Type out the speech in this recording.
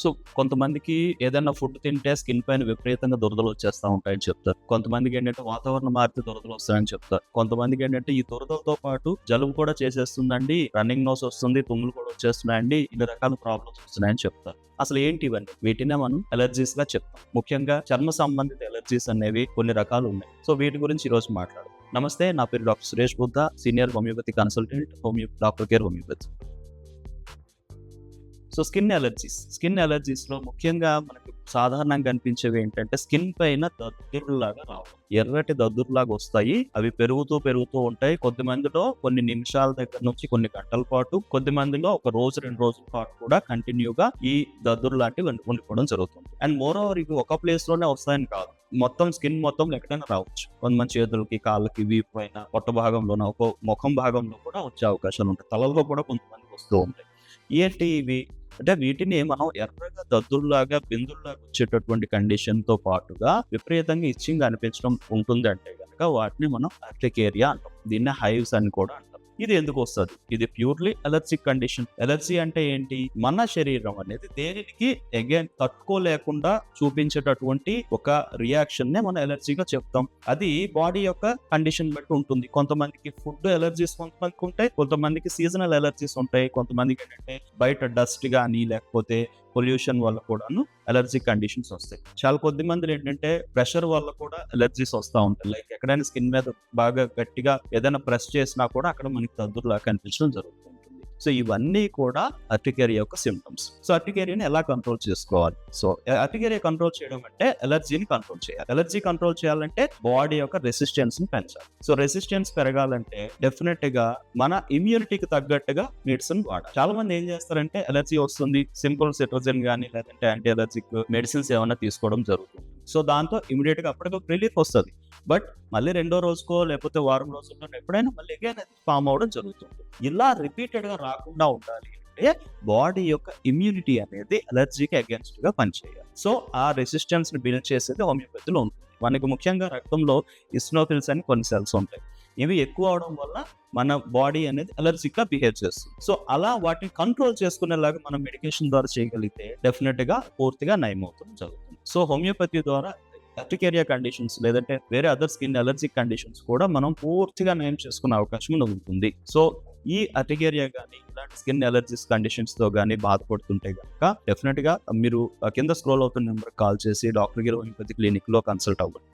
So కొంతమందికి ఏదైనా food తింటే స్కిన్ పైన విపరీతంగా దురదలు వచ్చేస్తా ఉంటాయని చెప్తారు. కొంతమందికి ఏంటంటే వాతావరణం మారితే దురదలు వస్తాయని చెప్తారు. కొంతమందికి ఏంటంటే ఈ దురదలతో పాటు జలుబు కూడా చేసేస్తుందండి, రన్నింగ్ నోస్ వస్తుంది, తుమ్ములు కూడా వచ్చేస్తున్నాయండి, ఇన్ని రకాల ప్రాబ్లమ్స్ వస్తున్నాయని చెప్తారు. అసలు ఏంటి ఇవన్నీ? వీటినే మనం అలర్జీస్ గా చెప్తాం. ముఖ్యంగా చర్మ సంబంధిత అలర్జీస్ అనేవి కొన్ని రకాలు ఉన్నాయి. సో వీటి గురించి ఈ రోజు మాట్లాడదాం. నమస్తే, నా పేరు doctor Suresh Buddha, senior homeopathy consultant, doctor care homeopathy. So skin అలర్జీస్లో ముఖ్యంగా మనకు సాధారణంగా కనిపించేవి ఏంటంటే స్కిన్ పైన దద్దుర్లాగా రావడం, ఎర్రటి దద్దుర్లాగా వస్తాయి. అవి పెరుగుతూ ఉంటాయి. కొద్ది మందిలో కొన్ని నిమిషాల దగ్గర నుంచి కొన్ని గంటల పాటు, కొద్ది మందిలో ఒక రోజు 2 రోజుల పాటు కూడా కంటిన్యూగా ఈ దద్దురు లాంటివి ఉండిపోవడం జరుగుతుంది. అండ్ మోర్ ఓవర్ ఇవి ఒక ప్లేస్ లోనే వస్తాయని కాదు, మొత్తం స్కిన్ మొత్తం ఎక్కడైనా రావచ్చు. కొంతమంది చేతులకి, కాళ్ళకి, వీపు పైన, పొట్ట భాగంలోన, ఒక ముఖం భాగంలో కూడా వచ్చే అవకాశాలు ఉంటాయి. తలలో కూడా కొంతమంది వస్తూ ఉంటాయి. ఏంటి ఇవి అంటే వీటిని మనం ఎర్రగా దద్దుల్లాగా, బిందుల్లాగా వచ్చేటటువంటి కండిషన్ తో పాటుగా విపరీతంగా ఇచ్చింగ్ అనిపించడం ఉంటుంది అంటే కనుక వాటిని మనం అర్టికేరియా అంటాం. దీన్ని హైవ్స్ అని కూడా అంటాం. ఇది ఎందుకు వస్తుంది? ఇది ప్యూర్లీ అలర్జిక్ కండిషన్. అలర్జీ అంటే ఏంటి? మన శరీరం అనేది దేనికి అగైన్ తట్టుకోలేకుండా చూపించేటటువంటి ఒక రియాక్షన్ నే మనం అలర్జీగా చెప్తాం. అది బాడీ యొక్క కండిషన్ బట్టి ఉంటుంది. కొంతమందికి ఫుడ్ అలర్జీస్ కొంతమందికి ఉంటాయి, కొంతమందికి సీజనల్ అలర్జీస్ ఉంటాయి, కొంతమందికి ఏంటంటే బయట డస్ట్ కానీ లేకపోతే పొల్యూషన్ వల్ల కూడాను అలర్జీ కండిషన్స్ వస్తాయి. చాలా కొద్ది మంది ఏంటంటే ప్రెషర్ వల్ల కూడా అలర్జీస్ వస్తూ ఉంటాయి. లైక్ ఎక్కడైనా స్కిన్ మీద బాగా గట్టిగా ఏదైనా ప్రెస్ చేసినా కూడా అక్కడ మనకి దద్దుర్లా కనిపించడం జరుగుతుంది. సో ఇవన్నీ కూడా అర్టికేరియా యొక్క సిమ్టమ్స్. సో అర్టికేరియాని ఎలా కంట్రోల్ చేసుకోవాలి? సో అర్టికేరియా కంట్రోల్ చేయడం అంటే అలర్జీని కంట్రోల్ చేయాలి. అలర్జీ కంట్రోల్ చేయాలంటే బాడీ యొక్క రెసిస్టెన్స్ ని పెంచాలి. సో రెసిస్టెన్స్ పెరగాలంటే డెఫినెట్ గా మన ఇమ్యూనిటీకి తగ్గట్టుగా మెడిసిన్ వాడాలి. చాలా మంది ఏం చేస్తారంటే అలర్జీ వస్తుంది, సింపుల్ సిట్రజిన్ కానీ లేదంటే యాంటీ అలర్జిక్ మెడిసిన్స్ ఏమైనా తీసుకోవడం జరుగుతుంది. సో దాంతో ఇమీడియట్ గా అప్పటికప్పుడు రిలీఫ్ వస్తుంది. బట్ మళ్ళీ 2వ రోజుకో లేకపోతే వారం రోజుల్లో ఎప్పుడైనా మళ్ళీ అగైన్ ఫామ్ అవడం జరుగుతుంది. ఇలా రిపీటెడ్ గా రాకుండా ఉండాలి అంటే బాడీ యొక్క ఇమ్యూనిటీ అనేది అలర్జీకి అగేన్స్ట్ గా పనిచేయాలి. సో ఆ రెసిస్టెన్స్ ని బిల్డ్ చేసేది హోమియోపతిలో ఉంటుంది. మనకి ముఖ్యంగా రక్తంలో ఇస్నోఫిల్స్ అని కొన్ని సెల్స్ ఉంటాయి. ఇవి ఎక్కువ అవడం వల్ల మన బాడీ అనేది అలర్జిక్ గా బిహేవ్ చేస్తుంది. సో అలా వాటిని కంట్రోల్ చేసుకునేలాగా మనం మెడికేషన్ ద్వారా చేయగలిగితే డెఫినెట్ గా పూర్తిగా నయం అవుతుంది జరుగుతుంది. సో హోమియోపతి ద్వారా అర్టికేరియా కండిషన్స్ లేదంటే వేరే అదర్ స్కిన్ అలర్జిక్ కండిషన్స్ కూడా మనం పూర్తిగా నయం చేసుకునే అవకాశం ఉంటుంది. సో ఈ అర్టికేరియా కానీ ఇలాంటి స్కిన్ అలర్జీస్ కండిషన్స్ తో కానీ బాధపడుతుంటే కనుక డెఫినెట్ గా మీరు కింద స్క్రోల్ అవుతున్న నెంబర్ కాల్ చేసి డాక్టర్ గారి హోమియోపతి క్లినిక్ లో కన్సల్ట్ అవ్వండి.